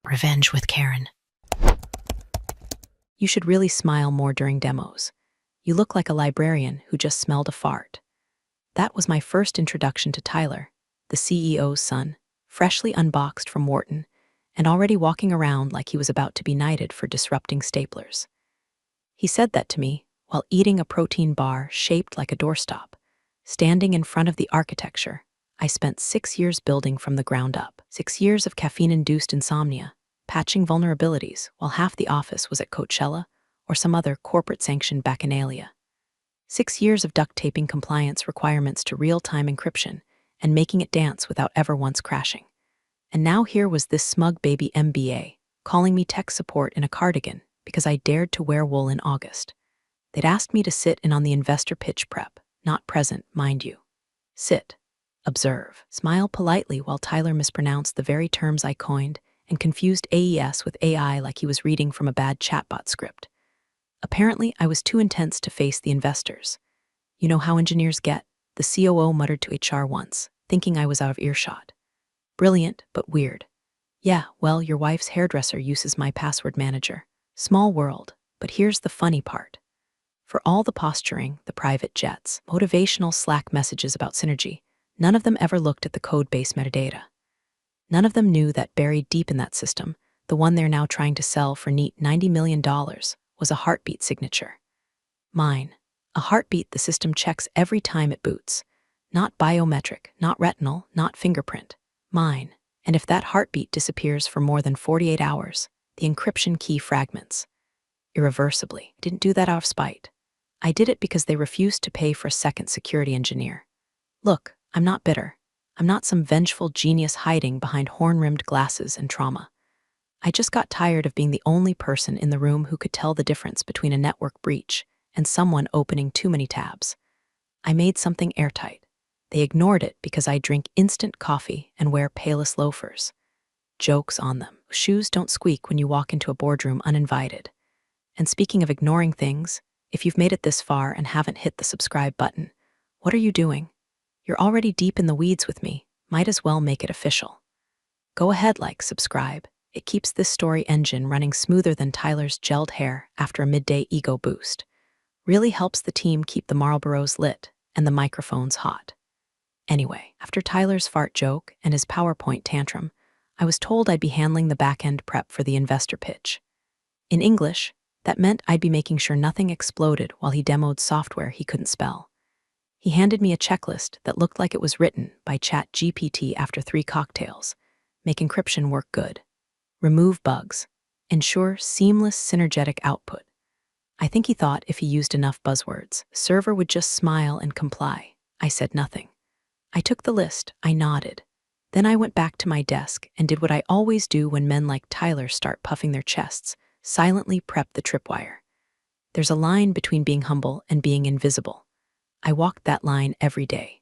Revenge with Karen. You should really smile more during demos. You look like a librarian who just smelled a fart. That was my first introduction to Tyler, the CEO's son, freshly unboxed from Wharton, and already walking around like he was about to be knighted for disrupting staplers. He said that to me while eating a protein bar shaped like a doorstop, standing in front of the architecture I spent 6 years building from the ground up. 6 years of caffeine-induced insomnia, patching vulnerabilities while half the office was at Coachella or some other corporate-sanctioned bacchanalia. 6 years of duct-taping compliance requirements to real-time encryption and making it dance without ever once crashing. And now here was this smug baby MBA calling me tech support in a cardigan because I dared to wear wool in August. They'd asked me to sit in on the investor pitch prep, not present, mind you. Sit. Observe. Smile politely while Tyler mispronounced the very terms I coined and confused AES with AI like he was reading from a bad chatbot script. Apparently, I was too intense to face the investors. You know how engineers get, the COO muttered to HR once, thinking I was out of earshot. Brilliant, but weird. Yeah, well, your wife's hairdresser uses my password manager. Small world, but here's the funny part. For all the posturing, the private jets, motivational Slack messages about synergy, none of them ever looked at the code-base metadata. None of them knew that buried deep in that system, the one they're now trying to sell for neat $90 million, was a heartbeat signature. Mine. A heartbeat the system checks every time it boots. Not biometric, not retinal, not fingerprint. Mine. And if that heartbeat disappears for more than 48 hours, the encryption key fragments. Irreversibly. I didn't do that out of spite. I did it because they refused to pay for a second security engineer. Look, I'm not bitter. I'm not some vengeful genius hiding behind horn-rimmed glasses and trauma. I just got tired of being the only person in the room who could tell the difference between a network breach and someone opening too many tabs. I made something airtight. They ignored it because I drink instant coffee and wear Payless loafers. Joke's on them. Shoes don't squeak when you walk into a boardroom uninvited. And speaking of ignoring things, if you've made it this far and haven't hit the subscribe button, what are you doing? You're already deep in the weeds with me. Might as well make it official. Go ahead, subscribe. It keeps this story engine running smoother than Tyler's gelled hair after a midday ego boost. Really helps the team keep the Marlboros lit and the microphones hot. Anyway, after Tyler's fart joke and his PowerPoint tantrum, I was told I'd be handling the back-end prep for the investor pitch. In English, that meant I'd be making sure nothing exploded while he demoed software he couldn't spell. He handed me a checklist that looked like it was written by ChatGPT after 3 cocktails. Make encryption work good. Remove bugs. Ensure seamless synergetic output. I think he thought if he used enough buzzwords, the server would just smile and comply. I said nothing. I took the list, I nodded. Then I went back to my desk and did what I always do when men like Tyler start puffing their chests, silently prep the tripwire. There's a line between being humble and being invisible. I walked that line every day.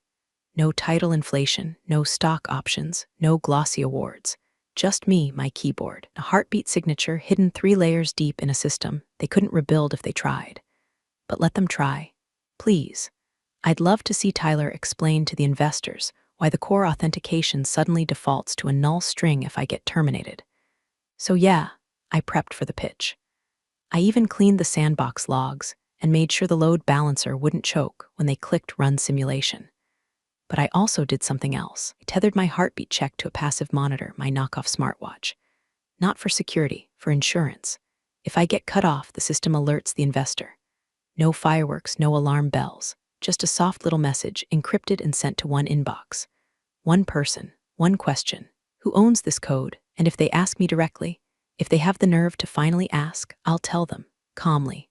No title inflation, no stock options, no glossy awards. Just me, my keyboard, a heartbeat signature hidden 3 layers deep in a system they couldn't rebuild if they tried. But let them try. Please. I'd love to see Tyler explain to the investors why the core authentication suddenly defaults to a null string if I get terminated. So yeah, I prepped for the pitch. I even cleaned the sandbox logs and made sure the load balancer wouldn't choke when they clicked run simulation. But I also did something else. I tethered my heartbeat check to a passive monitor, my knockoff smartwatch. Not for security, for insurance. If I get cut off, the system alerts the investor. No fireworks, no alarm bells. Just a soft little message, encrypted and sent to one inbox. One person, one question. Who owns this code? And if they ask me directly, if they have the nerve to finally ask, I'll tell them, calmly.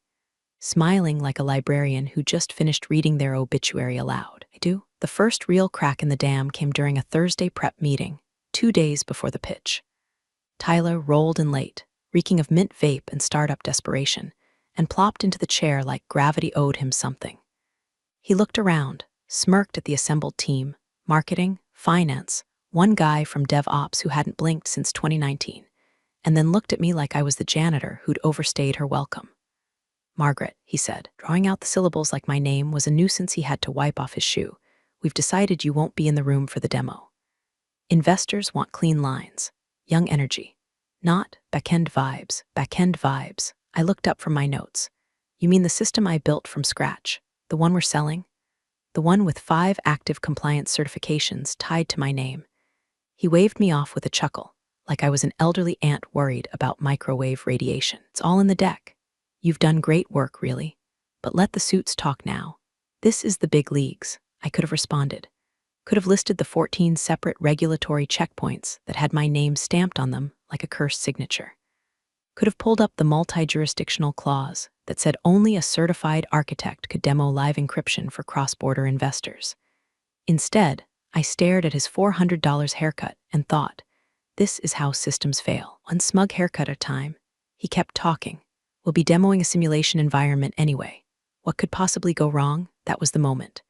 Smiling like a librarian who just finished reading their obituary aloud. I do. The first real crack in the dam came during a Thursday prep meeting, 2 days before the pitch. Tyler rolled in late, reeking of mint vape and startup desperation, and plopped into the chair like gravity owed him something. He looked around, smirked at the assembled team, marketing, finance, one guy from DevOps who hadn't blinked since 2019, and then looked at me like I was the janitor who'd overstayed her welcome. Margaret, he said, drawing out the syllables like my name was a nuisance he had to wipe off his shoe. We've decided you won't be in the room for the demo. Investors want clean lines, young energy. Not backend vibes, backend vibes. I looked up from my notes. You mean the system I built from scratch? The one we're selling? The one with 5 active compliance certifications tied to my name. He waved me off with a chuckle, like I was an elderly aunt worried about microwave radiation. It's all in the deck. You've done great work, really. But let the suits talk now. This is the big leagues, I could have responded. Could have listed the 14 separate regulatory checkpoints that had my name stamped on them like a cursed signature. Could have pulled up the multi-jurisdictional clause that said only a certified architect could demo live encryption for cross-border investors. Instead, I stared at his $400 haircut and thought, this is how systems fail. One smug haircut at a time. He kept talking. We'll be demoing a simulation environment anyway. What could possibly go wrong? That was the moment.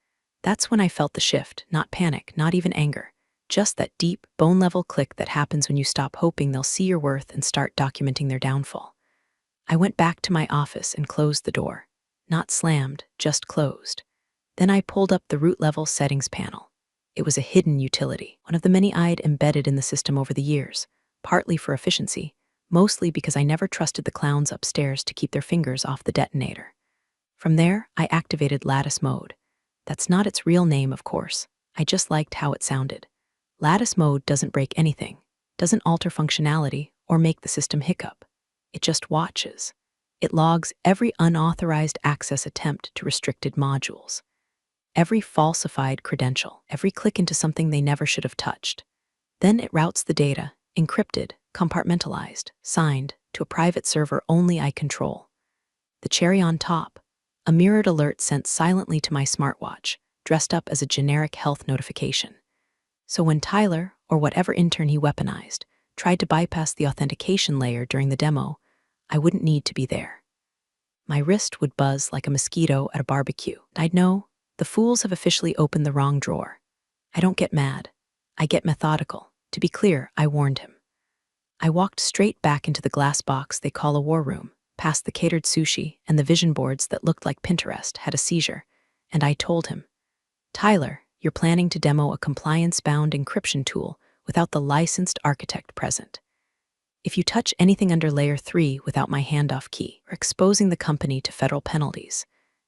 That's when I felt the shift, not panic, not even anger. Just that deep, bone-level click that happens when you stop hoping they'll see your worth and start documenting their downfall. I went back to my office and closed the door. Not slammed, just closed. Then I pulled up the root-level settings panel. It was a hidden utility, one of the many I'd embedded in the system over the years, partly for efficiency, mostly because I never trusted the clowns upstairs to keep their fingers off the detonator. From there, I activated lattice mode. That's not its real name, of course. I just liked how it sounded. Lattice mode doesn't break anything, doesn't alter functionality, or make the system hiccup. It just watches. It logs every unauthorized access attempt to restricted modules, every falsified credential, every click into something they never should have touched. Then it routes the data, encrypted, compartmentalized, signed, to a private server only I control. The cherry on top, a mirrored alert sent silently to my smartwatch, dressed up as a generic health notification. So when Tyler, or whatever intern he weaponized, tried to bypass the authentication layer during the demo, I wouldn't need to be there. My wrist would buzz like a mosquito at a barbecue. I'd know, the fools have officially opened the wrong drawer. I don't get mad. I get methodical. To be clear, I warned him. I walked straight back into the glass box they call a war room, past the catered sushi and the vision boards that looked like Pinterest had a seizure, and I told him, Tyler, you're planning to demo a compliance-bound encryption tool without the licensed architect present. If you touch anything under Layer 3 without my handoff key, you're exposing the company to federal penalties.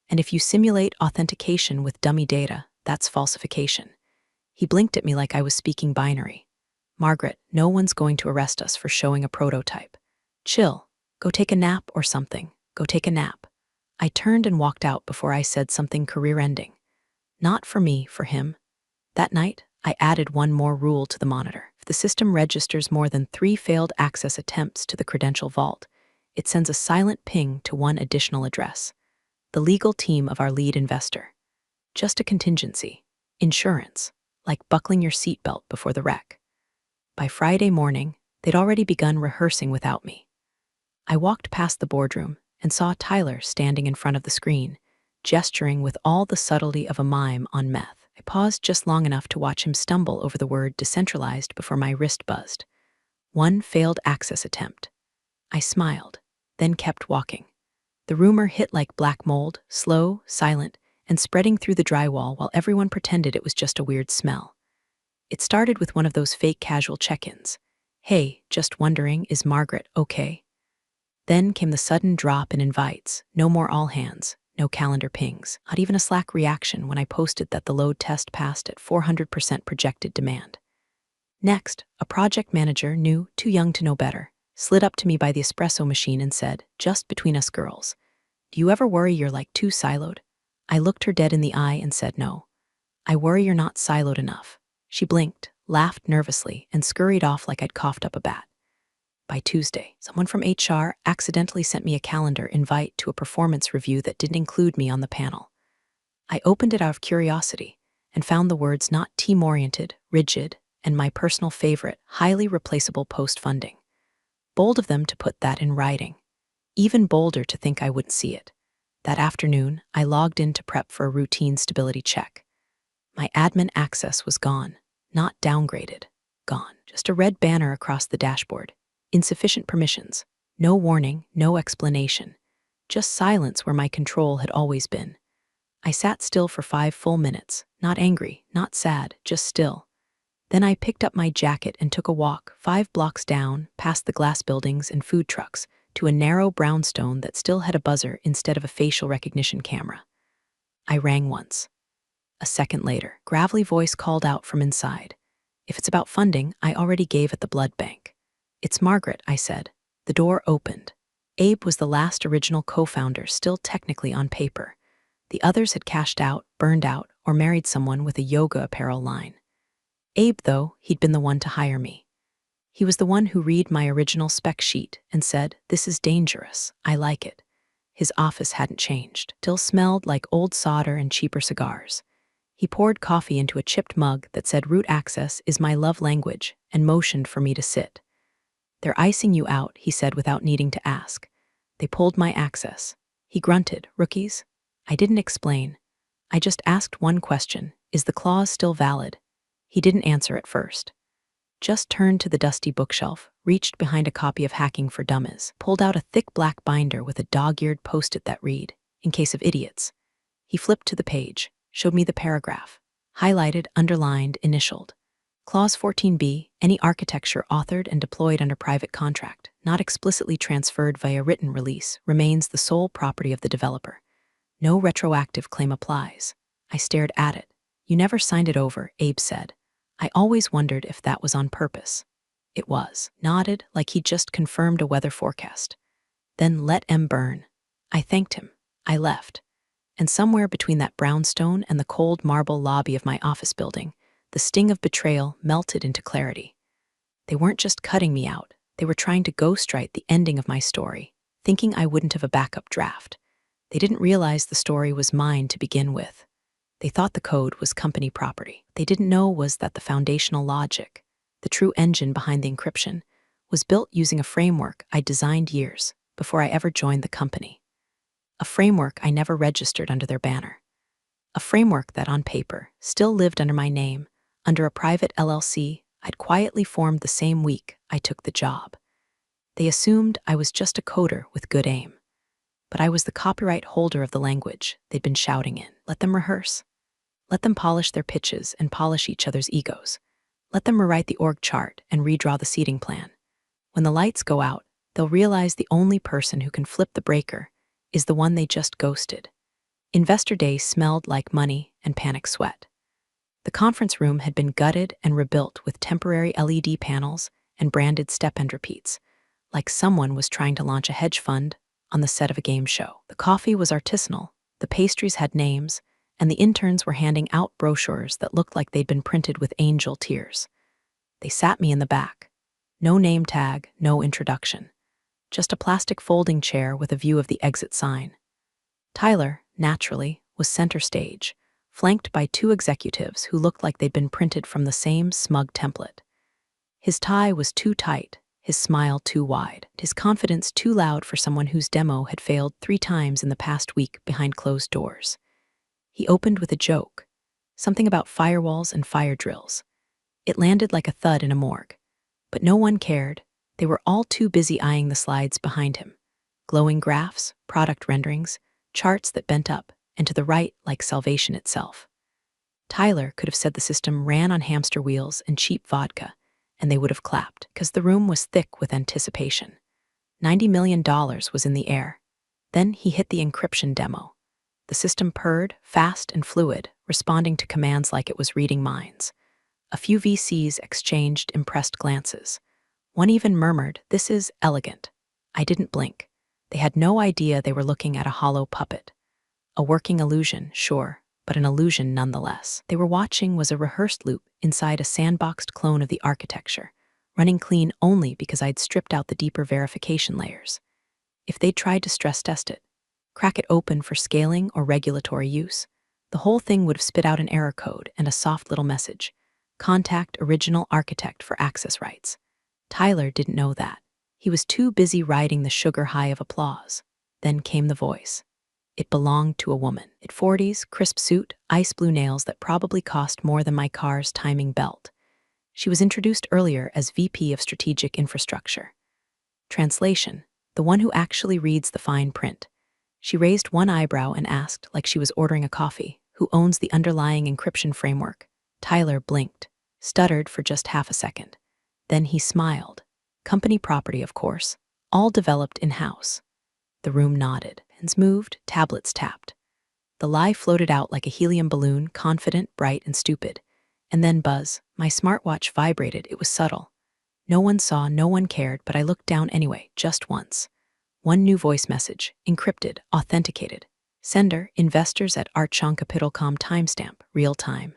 And if you simulate authentication with dummy data, that's falsification. He blinked at me like I was speaking binary. Margaret, no one's going to arrest us for showing a prototype. Chill. Go take a nap or something. Go take a nap. I turned and walked out before I said something career-ending. Not for me, for him. That night, I added one more rule to the monitor. If the system registers more than 3 failed access attempts to the credential vault, it sends a silent ping to one additional address. The legal team of our lead investor. Just a contingency. Insurance. Like buckling your seatbelt before the wreck. By Friday morning, they'd already begun rehearsing without me. I walked past the boardroom and saw Tyler standing in front of the screen, gesturing with all the subtlety of a mime on meth. I paused just long enough to watch him stumble over the word decentralized before my wrist buzzed. 1 failed access attempt. I smiled, then kept walking. The rumor hit like black mold, slow, silent, and spreading through the drywall while everyone pretended it was just a weird smell. It started with one of those fake casual check-ins. Hey, just wondering, is Margaret okay? Then came the sudden drop in invites, no more all hands, no calendar pings, not even a Slack reaction when I posted that the load test passed at 400% projected demand. Next, a project manager, new, too young to know better, slid up to me by the espresso machine and said, just between us girls, do you ever worry you're like too siloed? I looked her dead in the eye and said no. I worry you're not siloed enough. She blinked, laughed nervously, and scurried off like I'd coughed up a bat. By Tuesday, someone from HR accidentally sent me a calendar invite to a performance review that didn't include me on the panel. I opened it out of curiosity and found the words not team-oriented, rigid, and my personal favorite, highly replaceable post-funding. Bold of them to put that in writing. Even bolder to think I wouldn't see it. That afternoon, I logged in to prep for a routine stability check. My admin access was gone, not downgraded, gone. Just a red banner across the dashboard. Insufficient permissions. No warning, no explanation. Just silence where my control had always been. I sat still for 5 full minutes, not angry, not sad, just still. Then I picked up my jacket and took a walk 5 blocks down, past the glass buildings and food trucks, to a narrow brownstone that still had a buzzer instead of a facial recognition camera. I rang once. A second later, gravelly voice called out from inside. If it's about funding, I already gave at the blood bank. It's Margaret, I said. The door opened. Abe was the last original co-founder, still technically on paper. The others had cashed out, burned out, or married someone with a yoga apparel line. Abe, though, he'd been the one to hire me. He was the one who read my original spec sheet and said, "This is dangerous. I like it." His office hadn't changed, still smelled like old solder and cheaper cigars. He poured coffee into a chipped mug that said root access is my love language and motioned for me to sit. "They're icing you out," he said without needing to ask. They pulled my access. He grunted, "Rookies?" I didn't explain. I just asked one question, is the clause still valid? He didn't answer at first. Just turned to the dusty bookshelf, reached behind a copy of Hacking for Dummies, pulled out a thick black binder with a dog-eared post-it that read, "In case of idiots." He flipped to the page, showed me the paragraph, highlighted, underlined, initialed. Clause 14b, any architecture authored and deployed under private contract, not explicitly transferred via written release, remains the sole property of the developer. No retroactive claim applies. I stared at it. "You never signed it over," Abe said. I always wondered if that was on purpose. It was. Nodded like he'd just confirmed a weather forecast. Then let em burn. I thanked him. I left. And somewhere between that brownstone and the cold marble lobby of my office building, the sting of betrayal melted into clarity. They weren't just cutting me out. They were trying to ghostwrite the ending of my story, thinking I wouldn't have a backup draft. They didn't realize the story was mine to begin with. They thought the code was company property. They didn't know was that the foundational logic, the true engine behind the encryption, was built using a framework I designed years before I ever joined the company. A framework I never registered under their banner. A framework that, on paper, still lived under my name, under a private LLC I'd quietly formed the same week I took the job. They assumed I was just a coder with good aim. But I was the copyright holder of the language they'd been shouting in. Let them rehearse. Let them polish their pitches and polish each other's egos. Let them rewrite the org chart and redraw the seating plan. When the lights go out, they'll realize the only person who can flip the breaker is the one they just ghosted. Investor Day smelled like money and panic sweat. The conference room had been gutted and rebuilt with temporary LED panels and branded step-end repeats, like someone was trying to launch a hedge fund on the set of a game show. The coffee was artisanal, the pastries had names, and the interns were handing out brochures that looked like they'd been printed with angel tears. They sat me in the back. No name tag, no introduction. Just a plastic folding chair with a view of the exit sign. Tyler, naturally, was center stage, flanked by 2 executives who looked like they'd been printed from the same smug template. His tie was too tight, his smile too wide, his confidence too loud for someone whose demo had failed 3 times in the past week behind closed doors. He opened with a joke, something about firewalls and fire drills. It landed like a thud in a morgue. But no one cared. They were all too busy eyeing the slides behind him. Glowing graphs, product renderings, charts that bent up and to the right like salvation itself. Tyler could have said the system ran on hamster wheels and cheap vodka, and they would have clapped, because the room was thick with anticipation. $90 million was in the air. Then he hit the encryption demo. The system purred, fast and fluid, responding to commands like it was reading minds. A few VCs exchanged impressed glances. One even murmured, "This is elegant." I didn't blink. They had no idea they were looking at a hollow puppet. A working illusion, sure, but an illusion nonetheless. They were watching was a rehearsed loop inside a sandboxed clone of the architecture, running clean only because I'd stripped out the deeper verification layers. If they'd tried to stress test it, crack it open for scaling or regulatory use, the whole thing would have spit out an error code and a soft little message. Contact original architect for access rights. Tyler didn't know that. He was too busy riding the sugar high of applause. Then came the voice. It belonged to a woman. Mid-40s, crisp suit, ice blue nails that probably cost more than my car's timing belt. She was introduced earlier as VP of Strategic Infrastructure. Translation, the one who actually reads the fine print. She raised one eyebrow and asked, like she was ordering a coffee, who owns the underlying encryption framework. Tyler blinked. stuttered for just half a second. Then he smiled. Company property, of course, all developed in-house. The room nodded. Pens moved, tablets tapped. The lie floated out like a helium balloon, confident, bright, and stupid. And then buzz. My smartwatch vibrated. It was subtle. No one saw, no one cared, but I looked down anyway, just once. One new voice message, encrypted, authenticated. Sender, investors at archoncapital.com, timestamp, real time.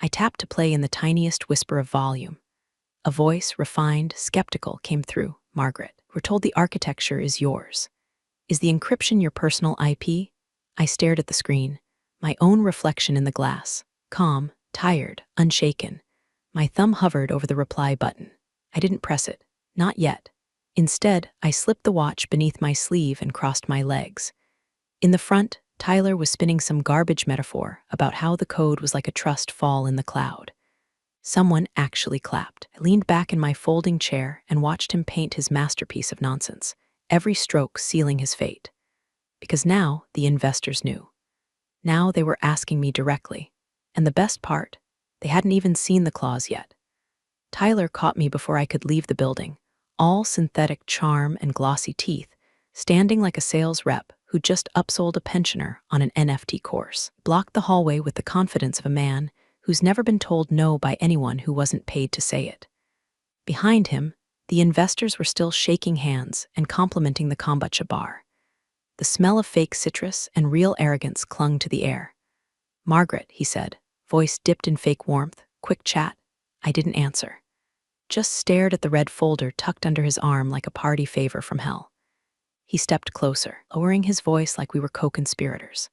I tapped to play in the tiniest whisper of volume. A voice, refined, skeptical, came through. Margaret, we're told the architecture is yours. Is the encryption your personal IP? I stared at the screen, my own reflection in the glass. Calm, tired, unshaken. My thumb hovered over the reply button. I didn't press it. Not yet. Instead, I slipped the watch beneath my sleeve and crossed my legs. In the front, Tyler was spinning some garbage metaphor about how the code was like a trust fall in the cloud. Someone actually clapped. I leaned back in my folding chair and watched him paint his masterpiece of nonsense, every stroke sealing his fate. Because now the investors knew. Now they were asking me directly. And the best part, they hadn't even seen the clause yet. Tyler caught me before I could leave the building, all synthetic charm and glossy teeth, standing like a sales rep who just upsold a pensioner on an NFT course. Blocked the hallway with the confidence of a man who's never been told no by anyone who wasn't paid to say it. Behind him, the investors were still shaking hands and complimenting the kombucha bar. The smell of fake citrus and real arrogance clung to the air. Margaret, he said, voice dipped in fake warmth. Quick chat. I didn't answer. Just stared at the red folder tucked under his arm like a party favor from hell. He stepped closer, lowering his voice like we were co-conspirators.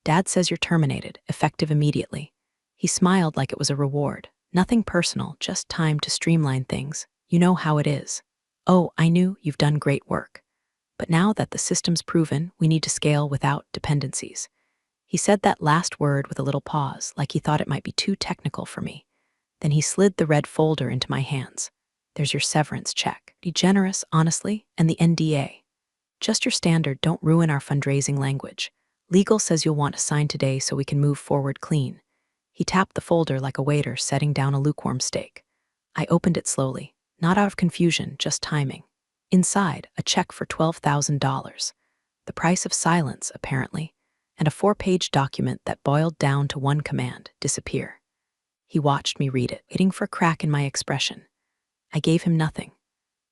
Dad says you're terminated, effective immediately. He smiled like it was a reward. Nothing personal, just time to streamline things. You know how it is. Oh, I knew. You've done great work. But now that the system's proven, we need to scale without dependencies. He said that last word with a little pause, like he thought it might be too technical for me. Then he slid the red folder into my hands. There's your severance check. Be generous, honestly, and the NDA. Just your standard, don't ruin our fundraising language. Legal says you'll want a sign today so we can move forward clean. He tapped the folder like a waiter setting down a lukewarm steak. I opened it slowly, not out of confusion, just timing. Inside, a check for $12,000. The price of silence, apparently, and a 4-page document that boiled down to one command: disappear. He watched me read it, waiting for a crack in my expression. I gave him nothing.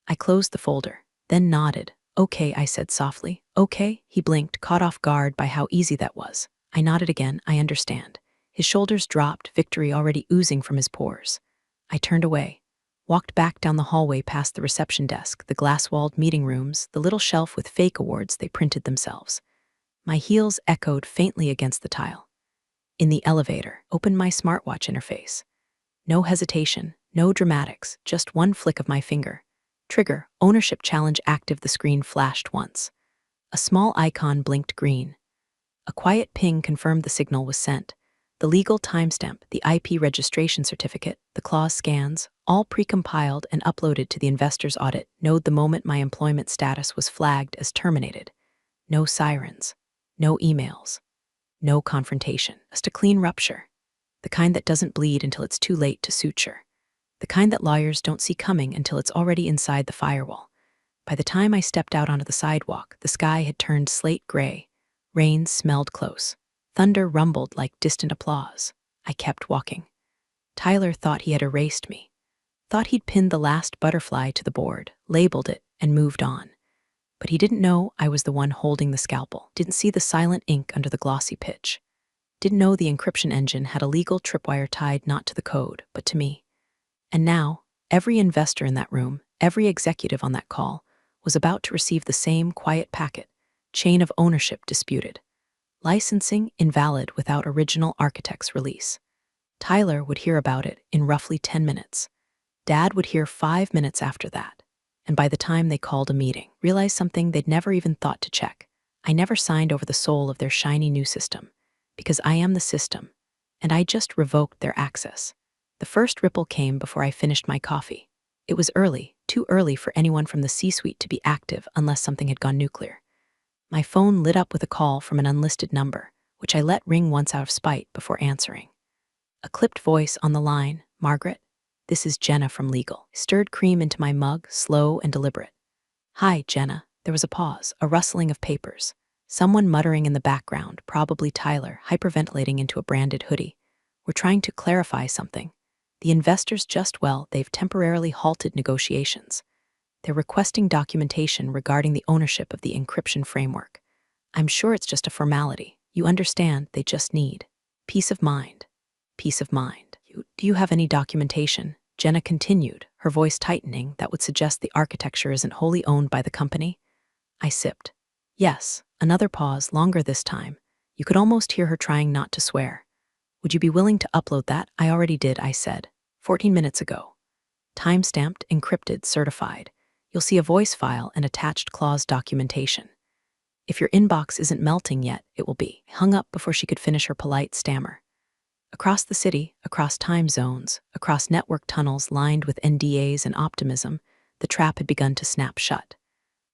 I closed the folder, then nodded. Okay, I said softly. Okay, he blinked, caught off guard by how easy that was. I nodded again. I understand. His shoulders dropped, victory already oozing from his pores. I turned away, walked back down the hallway past the reception desk, the glass-walled meeting rooms, the little shelf with fake awards they printed themselves. My heels echoed faintly against the tile. In the elevator, opened my smartwatch interface. No hesitation, no dramatics, just one flick of my finger. Trigger, ownership challenge active. The screen flashed once. A small icon blinked green. A quiet ping confirmed the signal was sent. The legal timestamp, the IP registration certificate, the clause scans, all precompiled and uploaded to the investor's audit node the moment my employment status was flagged as terminated. No sirens, no emails, no confrontation, just a clean rupture. The kind that doesn't bleed until it's too late to suture. The kind that lawyers don't see coming until it's already inside the firewall. By the time I stepped out onto the sidewalk, the sky had turned slate gray. Rain smelled close. Thunder rumbled like distant applause. I kept walking. Tyler thought he had erased me. Thought he'd pinned the last butterfly to the board, labeled it, and moved on. But he didn't know I was the one holding the scalpel. Didn't see the silent ink under the glossy pitch. Didn't know the encryption engine had a legal tripwire tied not to the code, but to me. And now, every investor in that room, every executive on that call, was about to receive the same quiet packet: chain of ownership disputed. Licensing invalid without original architect's release. Tyler would hear about it in roughly 10 minutes. Dad would hear 5 minutes after that. And by the time they called a meeting, realized something they'd never even thought to check. I never signed over the soul of their shiny new system, because I am the system, and I just revoked their access. The first ripple came before I finished my coffee. It was early, too early for anyone from the C-suite to be active unless something had gone nuclear. My phone lit up with a call from an unlisted number, which I let ring once out of spite before answering. A clipped voice on the line: Margaret, this is Jenna from legal. Stirred cream into my mug, slow and deliberate. Hi, Jenna. There was a pause, a rustling of papers. Someone muttering in the background, probably Tyler, hyperventilating into a branded hoodie. We're trying to clarify something. The investors they've temporarily halted negotiations. They're requesting documentation regarding the ownership of the encryption framework. I'm sure it's just a formality. You understand, they just need peace of mind. Peace of mind. Do you have any documentation? Jenna continued, her voice tightening, that would suggest the architecture isn't wholly owned by the company. I sipped. Yes, another pause, longer this time. You could almost hear her trying not to swear. Would you be willing to upload that? I already did, I said. 14 minutes ago. Time-stamped, encrypted, certified. You'll see a voice file and attached clause documentation. If your inbox isn't melting yet, it will be. Hung up before she could finish her polite stammer. Across the city, across time zones, across network tunnels lined with NDAs and optimism, the trap had begun to snap shut.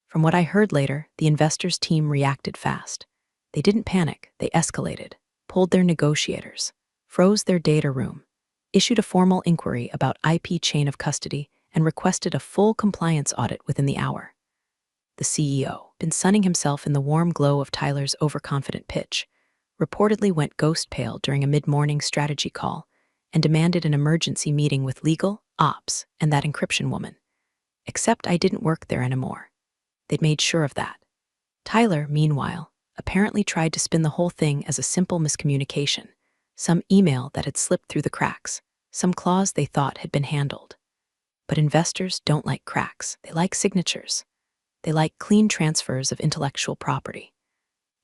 From what I heard later, the investors' team reacted fast. They didn't panic, they escalated, pulled their negotiators, froze their data room, issued a formal inquiry about IP chain of custody, and requested a full compliance audit within the hour. The CEO, been sunning himself in the warm glow of Tyler's overconfident pitch, reportedly went ghost pale during a mid-morning strategy call and demanded an emergency meeting with legal, ops, and that encryption woman. Except I didn't work there anymore. They'd made sure of that. Tyler, meanwhile, apparently tried to spin the whole thing as a simple miscommunication, some email that had slipped through the cracks, some clause they thought had been handled. But investors don't like cracks. They like signatures. They like clean transfers of intellectual property.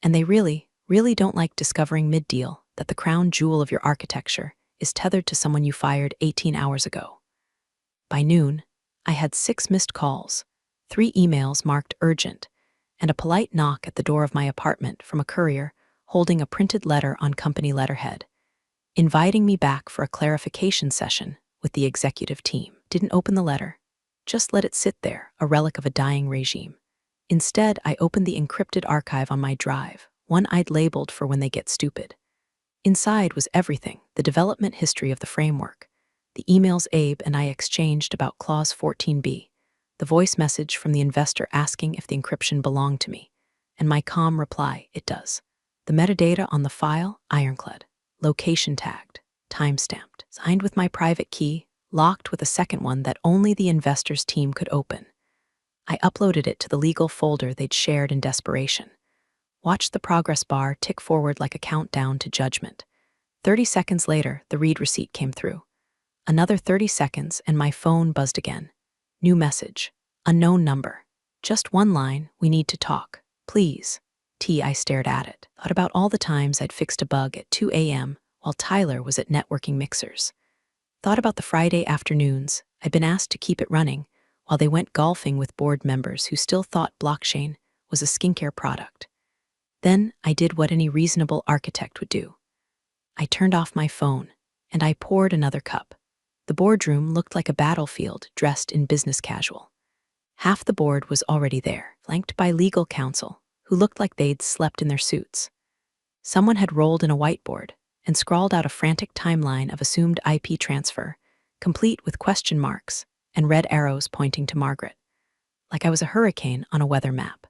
And they really don't like discovering mid-deal that the crown jewel of your architecture is tethered to someone you fired 18 hours ago. By noon, I had 6 missed calls, 3 emails marked urgent, and a polite knock at the door of my apartment from a courier holding a printed letter on company letterhead, inviting me back for a clarification session with the executive team. Didn't open the letter, just let it sit there, a relic of a dying regime. Instead, I opened the encrypted archive on my drive, one I'd labeled for when they get stupid. Inside was everything, the development history of the framework, the emails Abe and I exchanged about Clause 14b, the voice message from the investor asking if the encryption belonged to me, and my calm reply, it does. The metadata on the file, ironclad, location tagged, time-stamped, signed with my private key, locked with a second one that only the investors' team could open. I uploaded it to the legal folder they'd shared in desperation. Watched the progress bar tick forward like a countdown to judgment. 30 seconds later, the read receipt came through. Another 30 seconds and my phone buzzed again. New message. Unknown number. Just one line, we need to talk. Please. I stared at it. Thought about all the times I'd fixed a bug at 2 a.m. while Tyler was at networking mixers. Thought about the Friday afternoons I'd been asked to keep it running while they went golfing with board members who still thought blockchain was a skincare product. Then I did what any reasonable architect would do. I turned off my phone, and I poured another cup. The boardroom looked like a battlefield dressed in business casual. Half the board was already there, flanked by legal counsel, who looked like they'd slept in their suits. Someone had rolled in a whiteboard and scrawled out a frantic timeline of assumed IP transfer, complete with question marks and red arrows pointing to Margaret, like I was a hurricane on a weather map.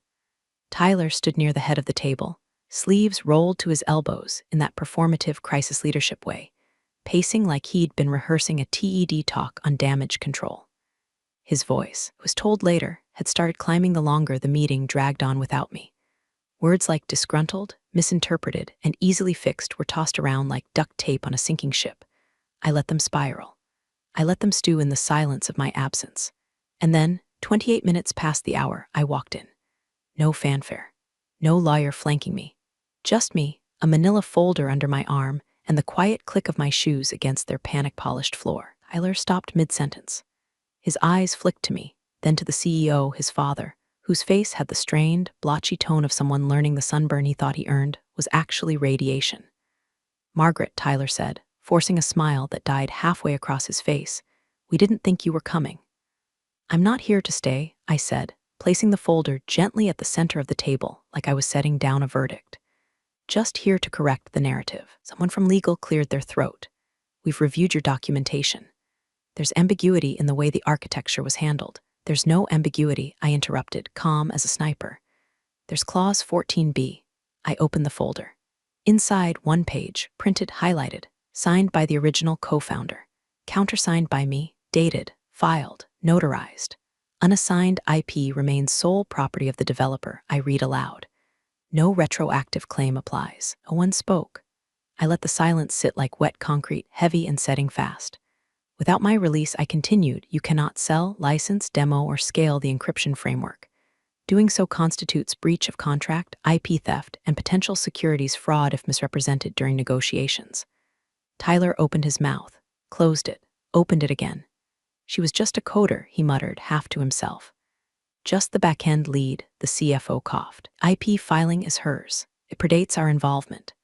Tyler stood near the head of the table, sleeves rolled to his elbows in that performative crisis leadership way, pacing like he'd been rehearsing a TED talk on damage control. His voice, it was told later, had started climbing the longer the meeting dragged on without me. Words like disgruntled, misinterpreted, and easily fixed were tossed around like duct tape on a sinking ship. I let them spiral. I let them stew in the silence of my absence. And then, 28 minutes past the hour, I walked in. No fanfare. No lawyer flanking me. Just me, a manila folder under my arm, and the quiet click of my shoes against their panic-polished floor. Tyler stopped mid-sentence. His eyes flicked to me, then to the CEO, his father, whose face had the strained, blotchy tone of someone learning the sunburn he thought he earned was actually radiation. Margaret, Tyler said, forcing a smile that died halfway across his face, we didn't think you were coming. I'm not here to stay, I said, placing the folder gently at the center of the table like I was setting down a verdict. Just here to correct the narrative. Someone from legal cleared their throat. We've reviewed your documentation. There's ambiguity in the way the architecture was handled. There's no ambiguity, I interrupted, calm as a sniper. There's clause 14b. I opened the folder. Inside, one page, printed, highlighted, signed by the original co-founder, countersigned by me, dated, filed, notarized. Unassigned IP remains sole property of the developer, I read aloud. No retroactive claim applies. No one spoke. I let the silence sit like wet concrete, heavy and setting fast. Without my release, I continued, you cannot sell, license, demo, or scale the encryption framework. Doing so constitutes breach of contract, IP theft, and potential securities fraud if misrepresented during negotiations. Tyler opened his mouth, closed it, opened it again. She was just a coder, he muttered, half to himself. Just the back-end lead, the CFO coughed. IP filing is hers. It predates our involvement.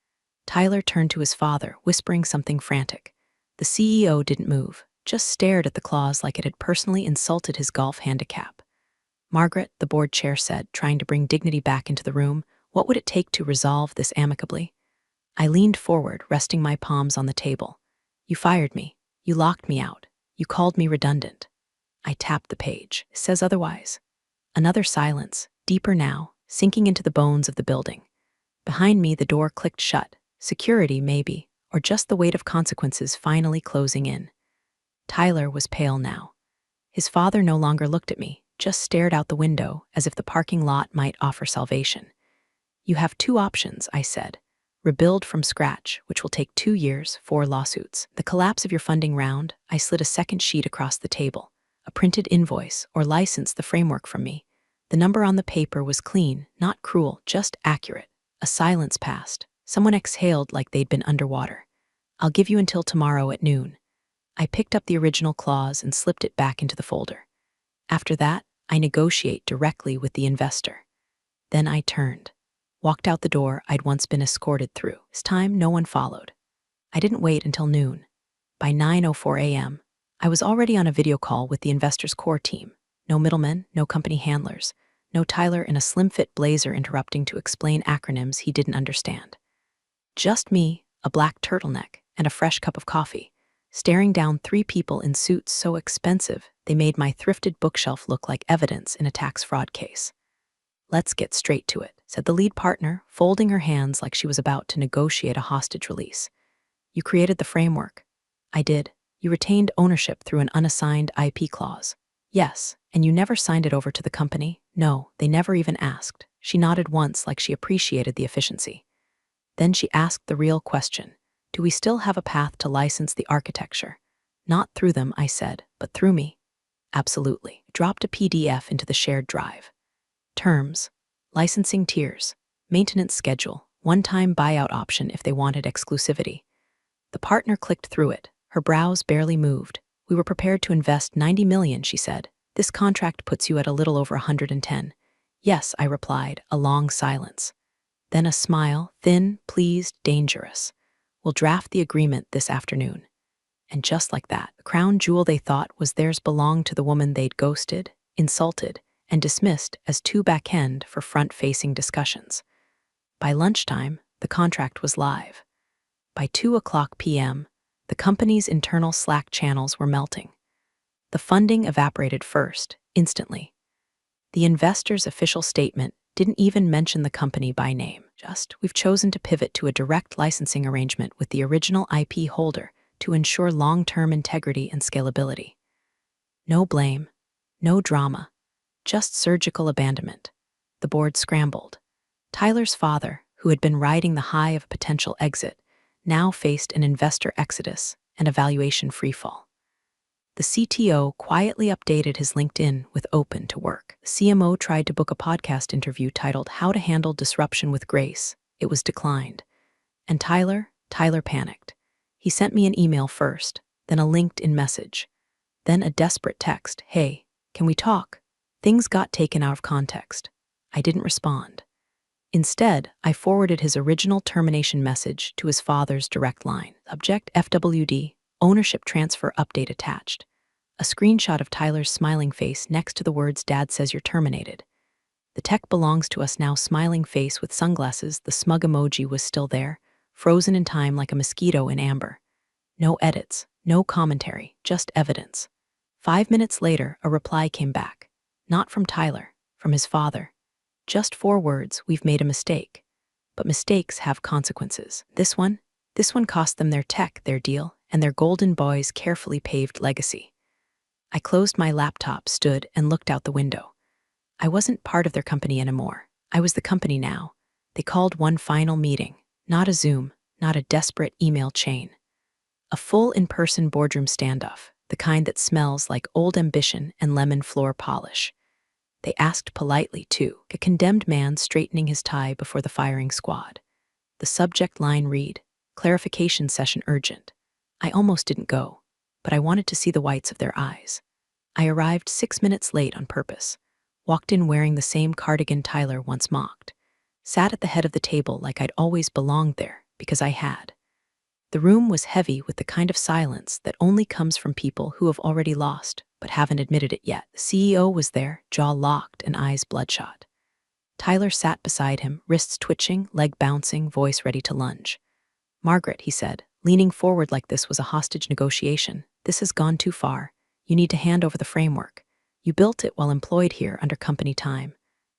Tyler turned to his father, whispering something frantic. The CEO didn't move, just stared at the clause like it had personally insulted his golf handicap. Margaret, the board chair said, trying to bring dignity back into the room, what would it take to resolve this amicably? I leaned forward, resting my palms on the table. You fired me. You locked me out. You called me redundant. I tapped the page. It says otherwise. Another silence, deeper now, sinking into the bones of the building. Behind me, the door clicked shut. Security, maybe, or just the weight of consequences finally closing in. Tyler was pale now. His father no longer looked at me, just stared out the window as if the parking lot might offer salvation. You have two options, I said. Rebuild from scratch, which will take 2 years, 4 lawsuits. The collapse of your funding round, I slid a second sheet across the table. A printed invoice, or license the framework from me. The number on the paper was clean, not cruel, just accurate. A silence passed. Someone exhaled like they'd been underwater. I'll give you until tomorrow at noon. I picked up the original clause and slipped it back into the folder. After that, I negotiate directly with the investor. Then I turned, walked out the door I'd once been escorted through. This time, no one followed. I didn't wait until noon. By 9:04 a.m., I was already on a video call with the investor's core team. No middlemen, no company handlers, no Tyler in a slim-fit blazer interrupting to explain acronyms he didn't understand. Just me, a black turtleneck, and a fresh cup of coffee, staring down 3 people in suits so expensive they made my thrifted bookshelf look like evidence in a tax fraud case. Let's get straight to it, said the lead partner, folding her hands like she was about to negotiate a hostage release. You created the framework. I did. You retained ownership through an unassigned IP clause. Yes, and you never signed it over to the company? No, they never even asked. She nodded once like she appreciated the efficiency. Then she asked the real question. Do we still have a path to license the architecture? Not through them, I said, but through me. Absolutely. Dropped a PDF into the shared drive. Terms, licensing tiers, maintenance schedule, one-time buyout option if they wanted exclusivity. The partner clicked through it. Her brows barely moved. We were prepared to invest $90 million, she said. This contract puts you at a little over 110. Yes, I replied, a long silence. Then a smile, thin, pleased, dangerous. We'll draft the agreement this afternoon. And just like that, the crown jewel they thought was theirs belonged to the woman they'd ghosted, insulted, and dismissed as too back-end for front-facing discussions. By lunchtime, the contract was live. By 2:00 p.m., the company's internal Slack channels were melting. The funding evaporated first, instantly. The investor's official statement didn't even mention the company by name. Just, we've chosen to pivot to a direct licensing arrangement with the original IP holder to ensure long-term integrity and scalability. No blame, no drama, just surgical abandonment. The board scrambled. Tyler's father, who had been riding the high of a potential exit, now faced an investor exodus and a valuation freefall. The CTO quietly updated his LinkedIn with open to work. The CMO tried to book a podcast interview titled How to Handle Disruption with Grace. It was declined. And Tyler panicked. He sent me an email first, then a LinkedIn message, then a desperate text, hey, can we talk? Things got taken out of context. I didn't respond. Instead, I forwarded his original termination message to his father's direct line. Subject FWD, ownership transfer update attached. A screenshot of Tyler's smiling face next to the words Dad says you're terminated. The tech belongs to us now smiling face with sunglasses, the smug emoji was still there, frozen in time like a mosquito in amber. No edits, No commentary, just evidence. 5 minutes later, a reply came back. Not from Tyler, from his father. Just 4 words, we've made a mistake. But mistakes have consequences. This one cost them their tech, their deal, and their golden boy's carefully paved legacy. I closed my laptop, stood, and looked out the window. I wasn't part of their company anymore. I was the company now. They called one final meeting. Not a Zoom, not a desperate email chain. A full in-person boardroom standoff, the kind that smells like old ambition and lemon floor polish. They asked politely, too, a condemned man straightening his tie before the firing squad. The subject line read, "Clarification session urgent." I almost didn't go, but I wanted to see the whites of their eyes. I arrived 6 minutes late on purpose, walked in wearing the same cardigan Tyler once mocked, sat at the head of the table like I'd always belonged there, because I had. The room was heavy with the kind of silence that only comes from people who have already lost, but haven't admitted it yet. The CEO was there, jaw locked and eyes bloodshot. Tyler sat beside him, wrists twitching, leg bouncing, voice ready to lunge. "Margaret," he said, leaning forward like this was a hostage negotiation, "this has gone too far. You need to hand over the framework. You built it while employed here under company time.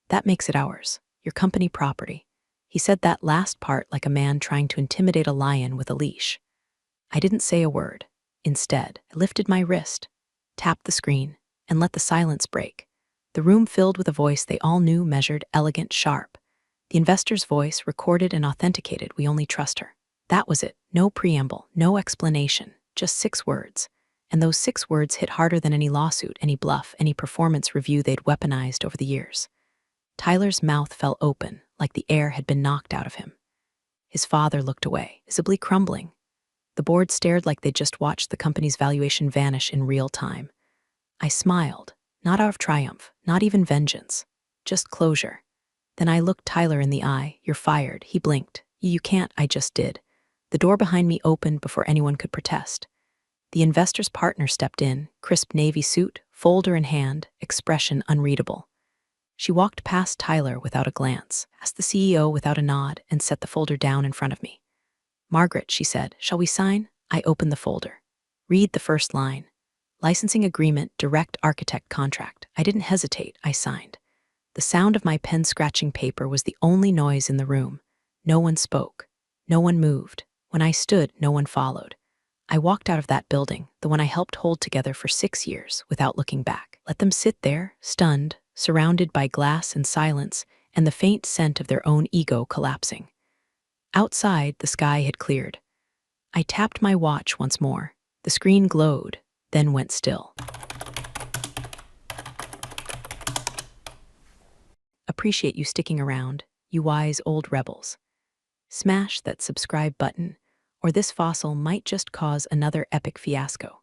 That makes it ours, your company property." He said that last part like a man trying to intimidate a lion with a leash. I didn't say a word. Instead, I lifted my wrist, tapped the screen, and let the silence break. The room filled with a voice they all knew, measured, elegant, sharp. The investor's voice, recorded and authenticated. "We only trust her." That was it. No preamble, no explanation, just 6 words. And those 6 words hit harder than any lawsuit, any bluff, any performance review they'd weaponized over the years. Tyler's mouth fell open, like the air had been knocked out of him. His father looked away, visibly crumbling. The board stared like they'd just watched the company's valuation vanish in real time. I smiled, not out of triumph, not even vengeance, just closure. Then I looked Tyler in the eye. "You're fired." He blinked. "You can't." I just did. The door behind me opened before anyone could protest. The investor's partner stepped in, crisp navy suit, folder in hand, expression unreadable. She walked past Tyler without a glance, past the CEO without a nod, and set the folder down in front of me. "Margaret," she said, "shall we sign?" I opened the folder. Read the first line. "Licensing agreement, direct architect contract." I didn't hesitate, I signed. The sound of my pen scratching paper was the only noise in the room. No one spoke. No one moved. When I stood, no one followed. I walked out of that building, the one I helped hold together for 6 years, without looking back. Let them sit there, stunned, surrounded by glass and silence, and the faint scent of their own ego collapsing. Outside, the sky had cleared. I tapped my watch once more. The screen glowed, then went still. Appreciate you sticking around, you wise old rebels. Smash that subscribe button, or this fossil might just cause another epic fiasco.